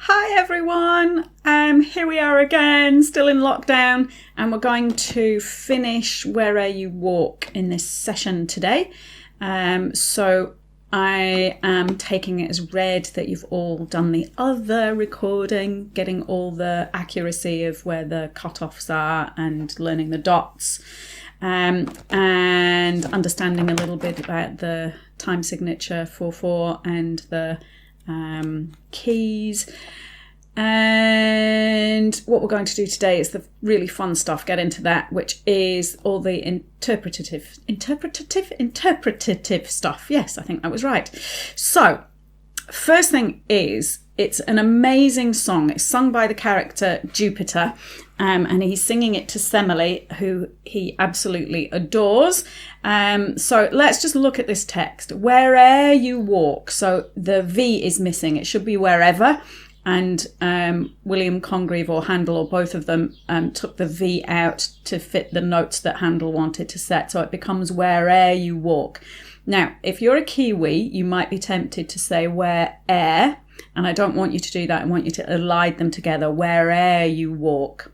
Hi everyone, here we are again, still in lockdown, and we're going to finish Where'er You Walk in this session today. So I am taking it as read that you've all done the other recording, getting all the accuracy of where the cut-offs are and learning the dots, and understanding a little bit about the time signature 4/4 and the keys. And what we're going to do today is the really fun stuff, get into that, which is all the interpretative stuff. Yes, I think that was right. So first thing is, it's an amazing song. It's sung by the character Jupiter, and he's singing it to Semele, who he absolutely adores. So let's just look at this text. Where'er you walk. So the V is missing. It should be wherever. And William Congreve or Handel or both of them took the V out to fit the notes that Handel wanted to set. So it becomes where'er you walk. Now, if you're a Kiwi, you might be tempted to say where'er. And I don't want you to do that. I want you to elide them together. Where'er you walk.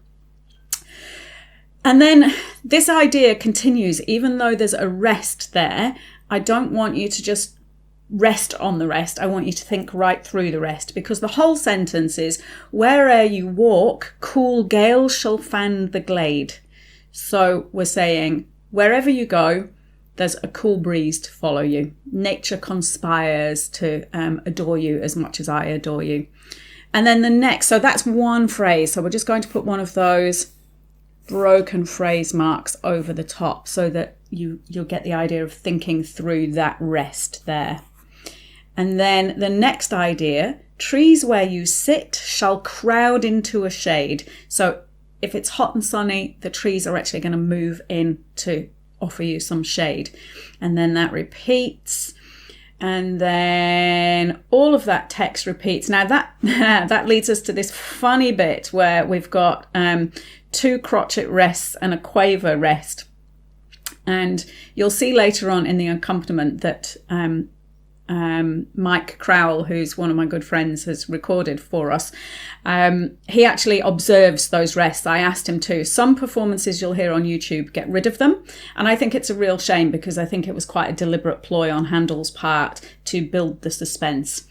And then this idea continues, even though there's a rest there. I don't want you to just rest on the rest. I want you to think right through the rest, because the whole sentence is, where'er you walk, cool gales shall fan the glade. So we're saying, wherever you go, there's a cool breeze to follow you. Nature conspires to adore you as much as I adore you. And then the next, so that's one phrase. So we're just going to put one of those broken phrase marks over the top so that you'll get the idea of thinking through that rest there. And then the next idea, trees where you sit shall crowd into a shade. So if it's hot and sunny, the trees are actually going to move in to offer you some shade. And then that repeats. And then all of that text repeats. Now that leads us to this funny bit where we've got two crotchet rests and a quaver rest. And you'll see later on in the accompaniment that Mike Crowell, who's one of my good friends, has recorded for us. He actually observes those rests. I asked him to. Some performances you'll hear on YouTube get rid of them. And I think it's a real shame, because I think it was quite a deliberate ploy on Handel's part to build the suspense.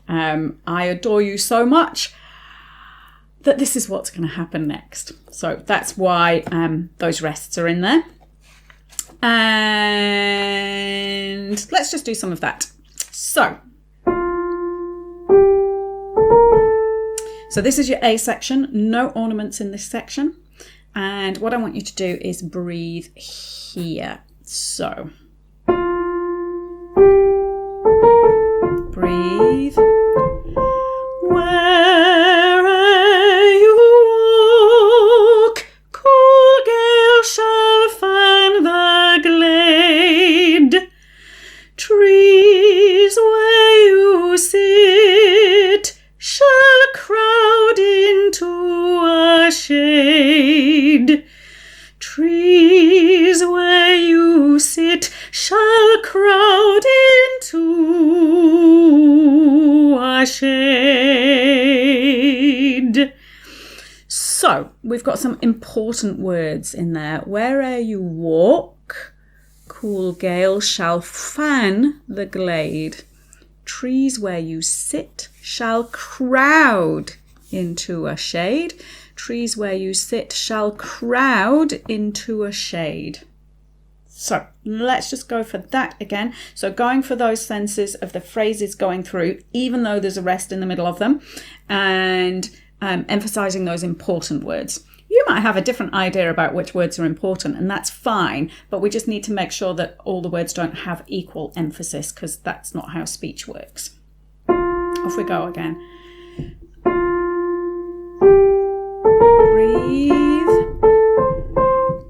I adore you so much that this is what's going to happen next. So that's why those rests are in there. And let's just do some of that. So this is your A section, no ornaments in this section. And what I want you to do is breathe here. So breathe. Where'er you walk, cool gale shall fan the glade. Trees where you sit shall crowd into a shade. Trees where you sit shall crowd into a shade. So we've got some important words in there. Where'er you walk, cool gale shall fan the glade. Trees where you sit shall crowd into a shade. Trees where you sit shall crowd into a shade. So let's just go for that again. So going for those senses of the phrases going through, even though there's a rest in the middle of them, and emphasizing those important words. You might have a different idea about which words are important, and that's fine, but we just need to make sure that all the words don't have equal emphasis, because that's not how speech works. Off we go again. Breathe.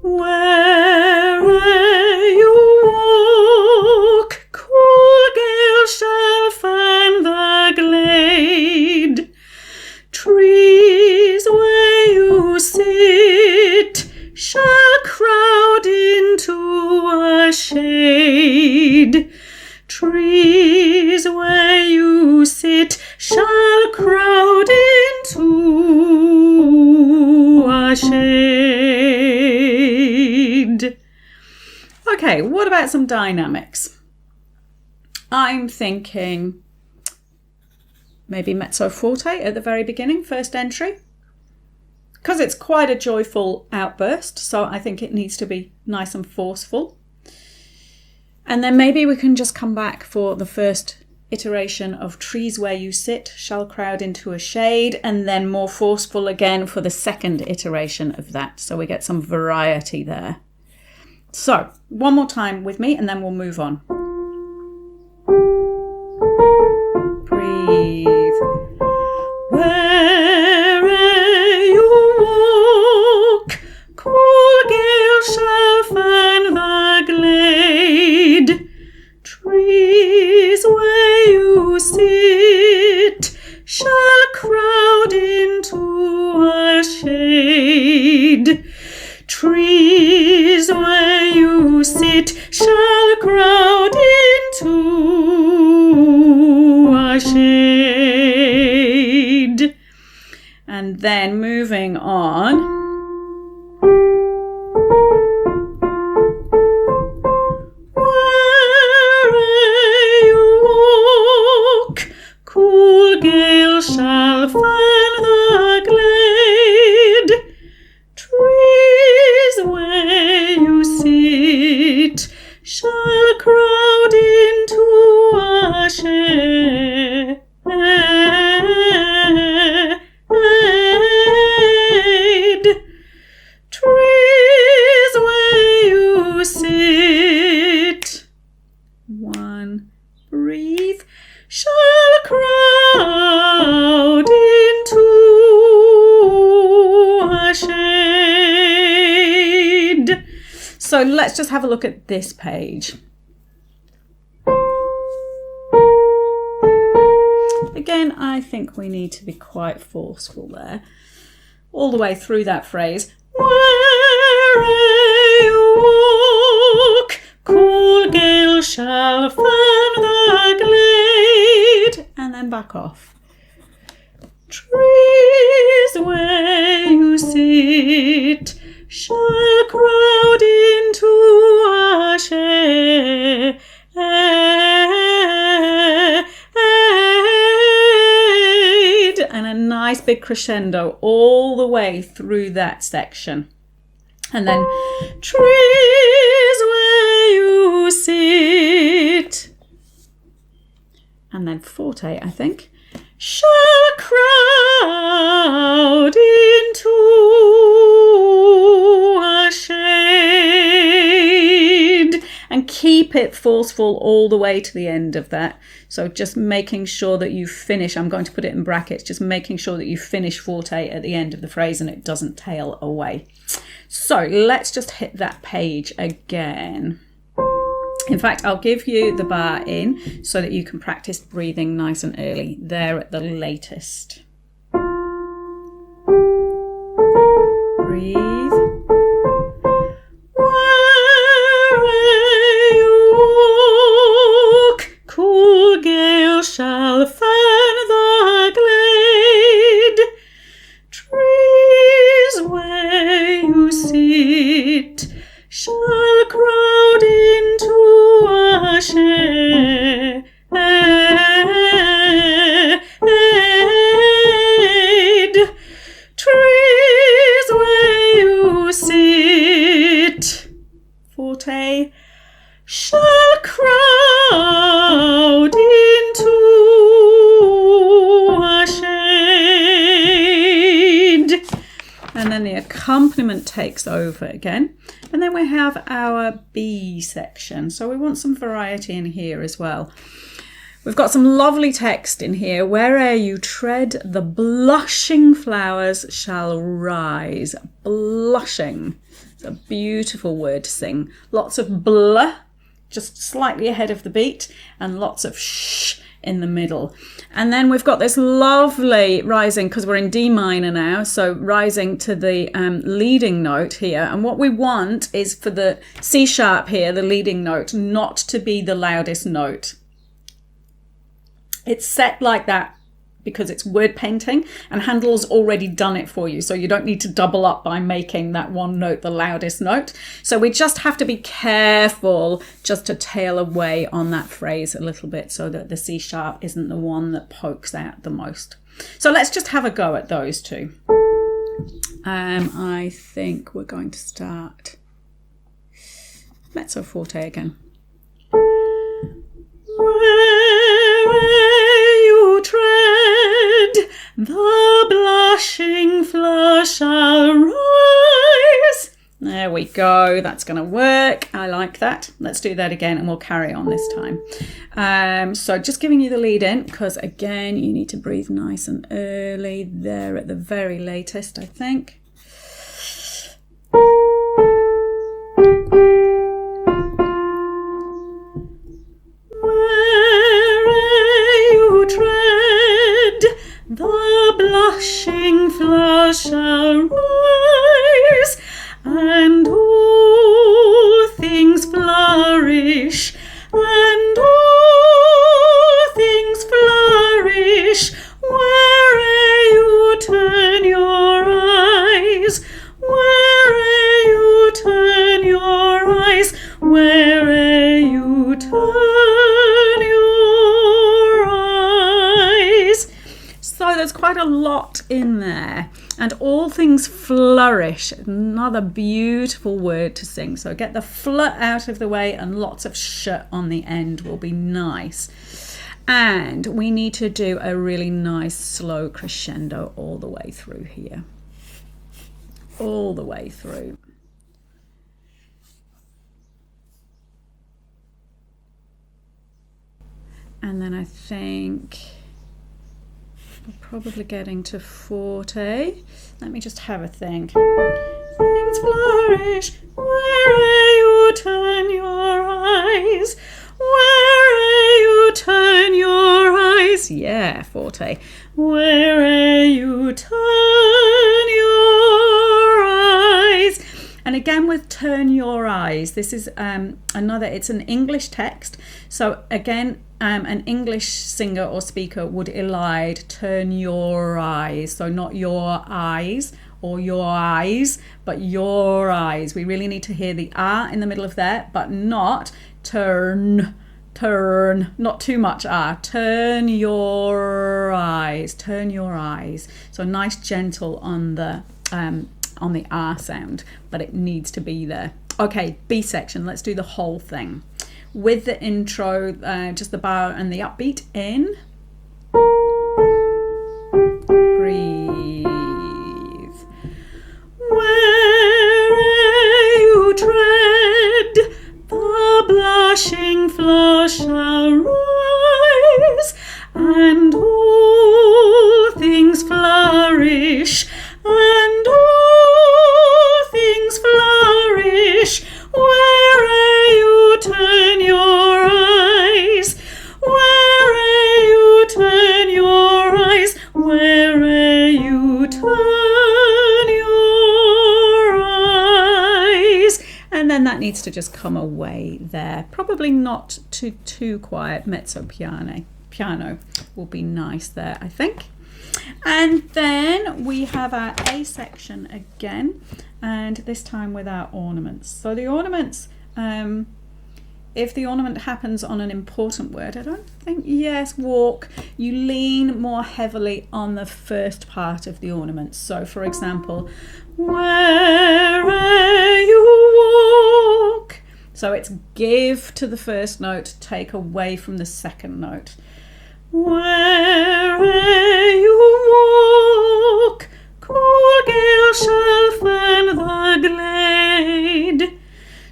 Where'er you walk, cool gale shall fan the glade. Trees where you sit shall crowd into a shade. Trees where you sit shall crowd about some dynamics? I'm thinking maybe mezzo forte at the very beginning, first entry, because it's quite a joyful outburst, so I think it needs to be nice and forceful. And then maybe we can just come back for the first iteration of trees where you sit shall crowd into a shade, and then more forceful again for the second iteration of that, so we get some variety there. So one more time with me and then we'll move on. Breathe. Where'er you walk, cool gale shall fan the glade. Trees where you sit shall crowd into a shade. Trees where you sit shall crowd into a shade. And then moving on. Cool gale shall fan the glade. Trees where you sit shall crowd into a shade. Trees where you sit. One, breathe. Shall crowd into a shade. So let's just have a look at this page. Again, I think we need to be quite forceful there, all the way through that phrase. Where'er you walk, cool gale shall fan the glade, and then back off. Trees where you sit shall crowd into a shade. And a nice big crescendo all the way through that section. And then trees where you sit. And then forte, I think. Shall crowd into a shade. And keep it forceful all the way to the end of that. So just making sure that you finish, I'm going to put it in brackets, just making sure that you finish forte at the end of the phrase and it doesn't tail away. So let's just hit that page again. In fact, I'll give you the bar in so that you can practice breathing nice and early. There at the latest. Breathe. Cool gale shall fan the glade. Trees where you sit shall crowd into a shade. Trees where you sit. Forte. Shall crowd into a shade. And then the accompaniment takes over again. And then we have our B section. So we want some variety in here as well. We've got some lovely text in here. Where'er you tread, the blushing flowers shall rise. Blushing. It's a beautiful word to sing. Lots of blah, just slightly ahead of the beat, and lots of shh in the middle. And then we've got this lovely rising, because we're in D minor now, so rising to the leading note here. And what we want is for the C sharp here, the leading note, not to be the loudest note. It's set like that because it's word painting, and Handel's already done it for you. So you don't need to double up by making that one note the loudest note. So we just have to be careful just to tail away on that phrase a little bit so that the C sharp isn't the one that pokes out the most. So let's just have a go at those two. I think we're going to start mezzo forte again. Where you tread, the blushing flush shall rise. There we go. That's going to work. I like that. Let's do that again and we'll carry on this time. So just giving you the lead in, because again, you need to breathe nice and early there at the very latest, I think. The blushing flush shall rise, and all things flourish, and all things flourish, where'er you turn your eyes, where'er you turn your eyes, where'er you turn your eyes. So there's quite a lot in there. And all things flourish, another beautiful word to sing. So get the fl out of the way and lots of sh on the end will be nice. And we need to do a really nice slow crescendo all the way through here. All the way through. And then I think we're probably getting to forte. Let me just have a think. Things flourish where'er you turn your eyes, where'er you turn your eyes. Yeah, forte. Where'er you turn your eyes. And again with turn your eyes, this is it's an English text. So again, an English singer or speaker would elide turn your eyes. So not your eyes or your eyes, but your eyes. We really need to hear the R in the middle of there, but not turn, not too much R. Turn your eyes, turn your eyes. So nice gentle on the R sound, but it needs to be there. Okay, B section, let's do the whole thing. With the intro, just the bar and the upbeat in. Breathe. Where'er you tread, the blushing flush shall rise, and all things flourish, and all things flourish, where'er you turn your eyes, where'er you turn your eyes, where'er you turn your eyes. And then that needs to just come away there. Probably not too quiet. Mezzo piano will be nice there, I think. And then we have our A section again, and this time with our ornaments. So the ornaments, if the ornament happens on an important word, I don't think, yes, walk, you lean more heavily on the first part of the ornament. So for example, where'er you walk. So it's give to the first note, take away from the second note. Where'er you walk, cool gale shall fan the glade.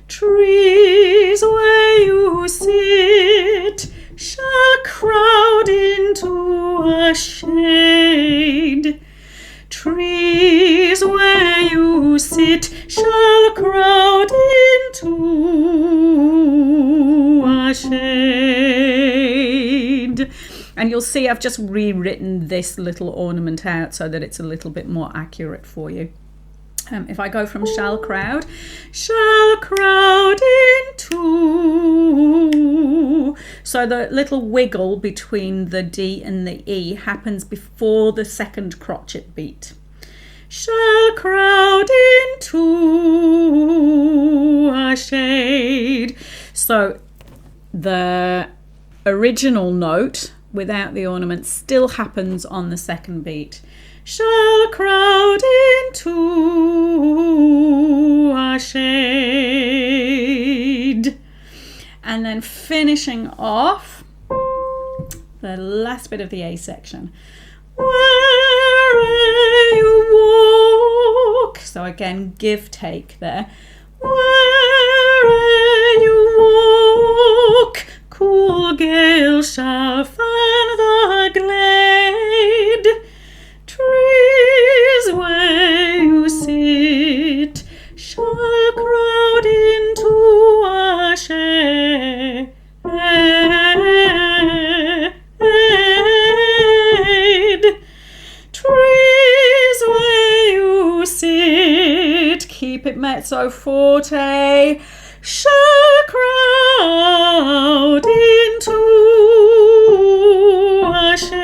Trees where you sit shall crowd into a shade. Trees where you sit shall crowd into a shade. And you'll see I've just rewritten this little ornament out so that it's a little bit more accurate for you. If I go from shall crowd into. So the little wiggle between the D and the E happens before the second crotchet beat. Shall crowd into a shade. So the original note without the ornament still happens on the second beat. Shall crowd into a shade. And then finishing off the last bit of the A section. Where you walk. So again, give, take there. Where you walk, cool gale shall fan the glade. Trees where you sit shall crowd into a shade. Trees where you sit, keep it mezzo forte, shall crowd into a shade.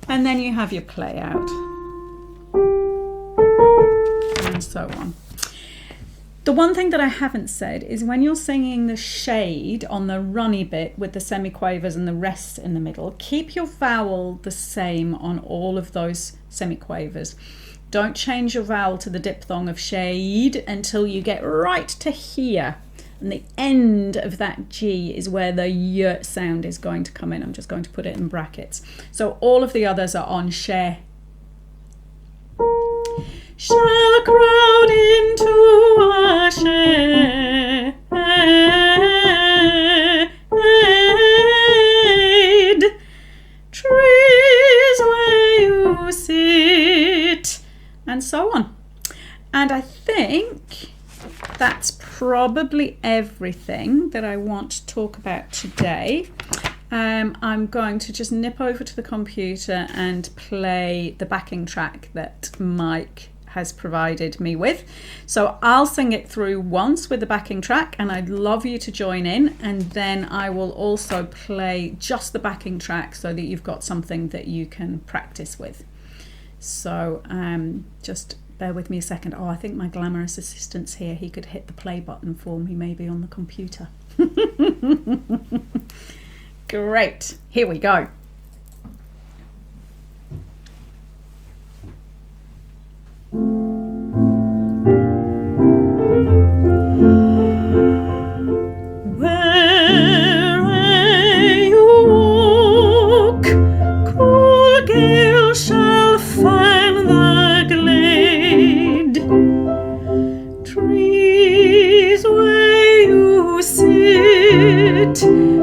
And then you have your play out. And so on. The one thing that I haven't said is when you're singing the shade on the runny bit with the semiquavers and the rests in the middle, keep your vowel the same on all of those semiquavers. Don't change your vowel to the diphthong of shade until you get right to here. And the end of that G is where the Y sound is going to come in. I'm just going to put it in brackets. So all of the others are on share. Shall crowd into a shade. Trees where you sit. And so on. And I think that's probably everything that I want to talk about today. I'm going to just nip over to the computer and play the backing track that Mike has provided me with. So I'll sing it through once with the backing track and I'd love you to join in, and then I will also play just the backing track so that you've got something that you can practice with. So just bear with me a second. Oh, I think my glamorous assistant's here. He could hit the play button for me maybe on the computer. Great, here we go. Where you walk, cool gale shall fan the glade. Trees where you sit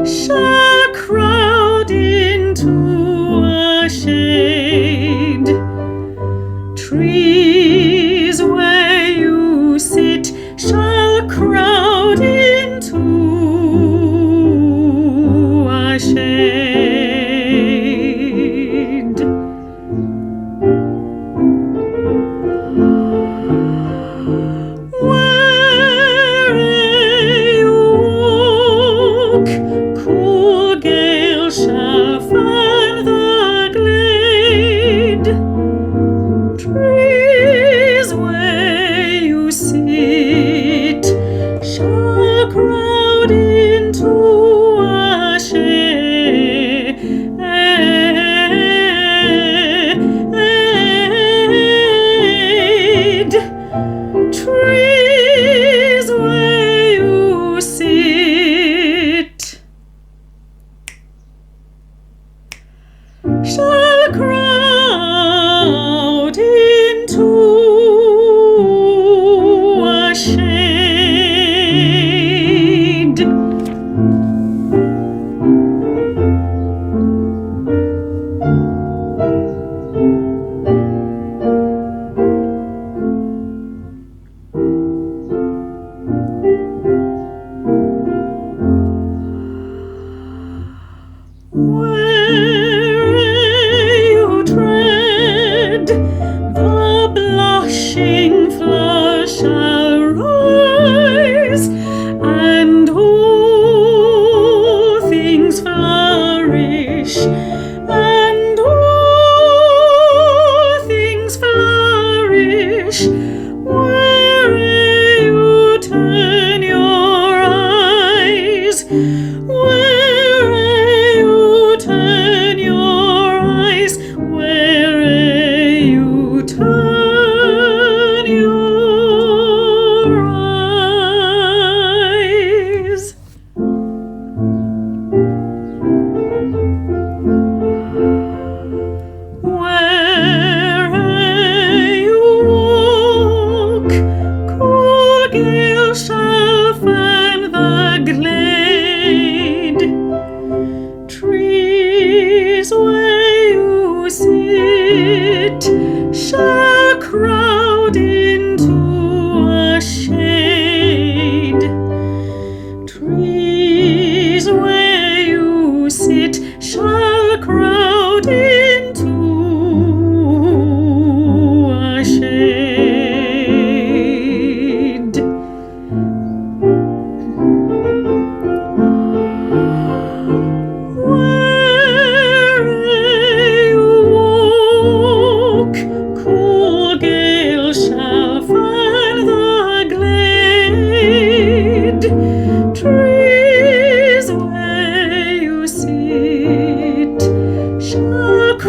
shall crowd into a shade. Trees where you sit shall crowd into a shade. Where you walk, cool gale shall fan the glade. Trees where you sit shall crowd into a shade. Trees where you sit shall crowd into a shade. Where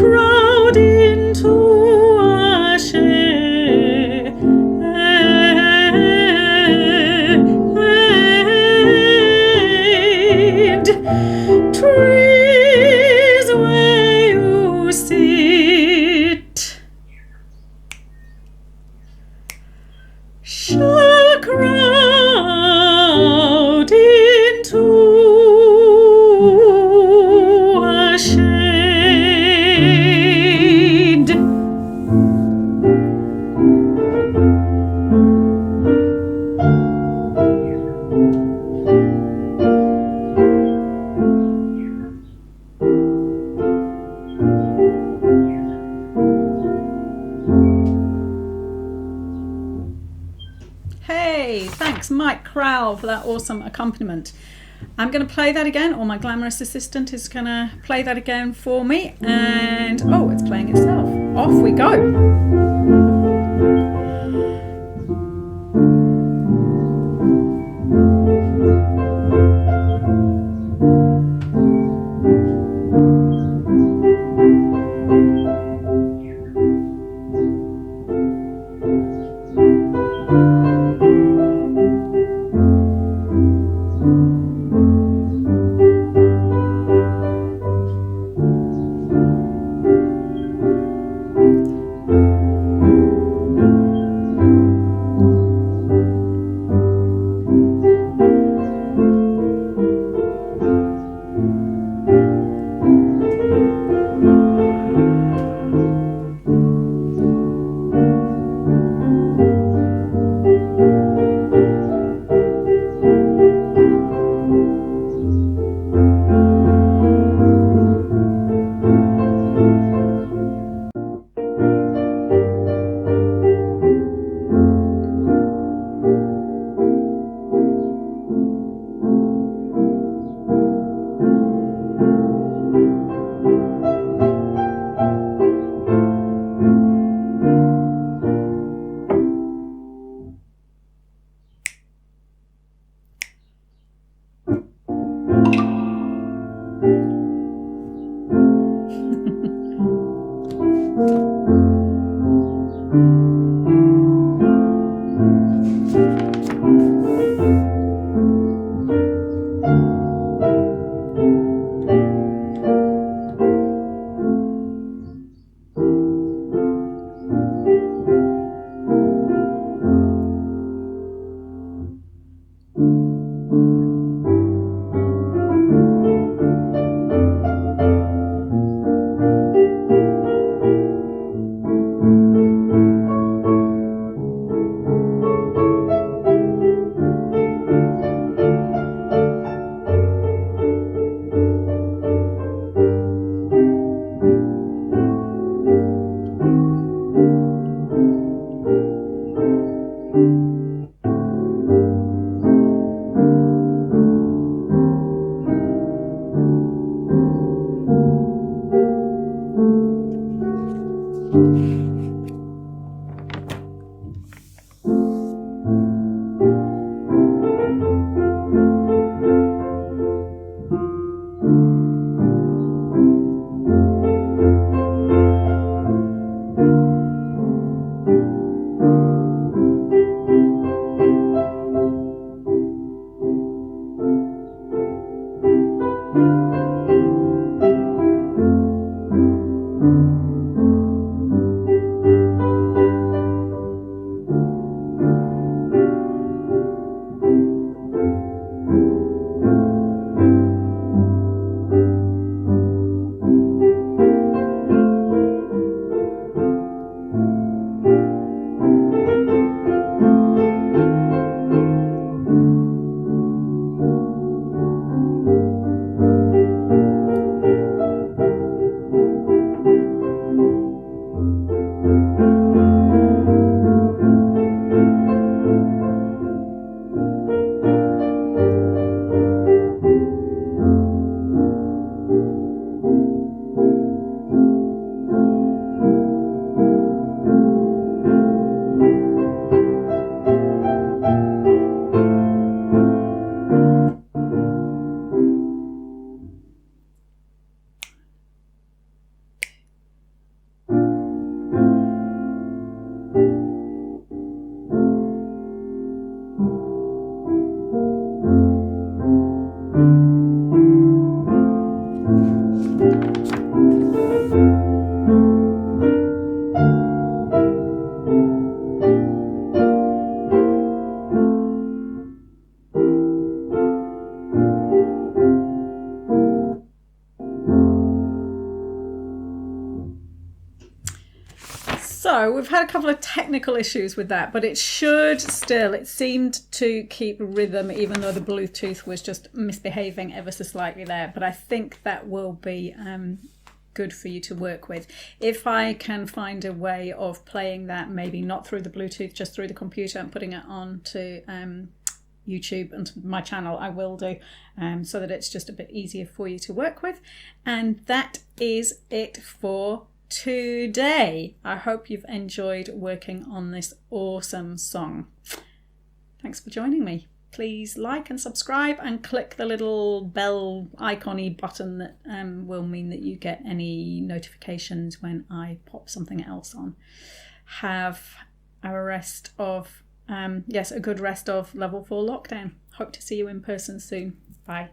crowd into a shade. Trees where you sit shall crowd into a shade. Hey, thanks Mike Crowell for that awesome accompaniment. I'm going to play that again, or my glamorous assistant is going to play that again for me. And oh, it's playing itself. Off we go. So we've had a couple of technical issues with that, but it seemed to keep rhythm, even though the Bluetooth was just misbehaving ever so slightly there. But I think that will be good for you to work with. If I can find a way of playing that, maybe not through the Bluetooth, just through the computer and putting it on to YouTube and my channel, I will do, so that it's just a bit easier for you to work with. And that is it for today. I hope you've enjoyed working on this awesome song. Thanks for joining me. Please like and subscribe and click the little bell icon-y button that will mean that you get any notifications when I pop something else on. Have a rest of a good rest of level 4 lockdown. Hope to see you in person soon. Bye.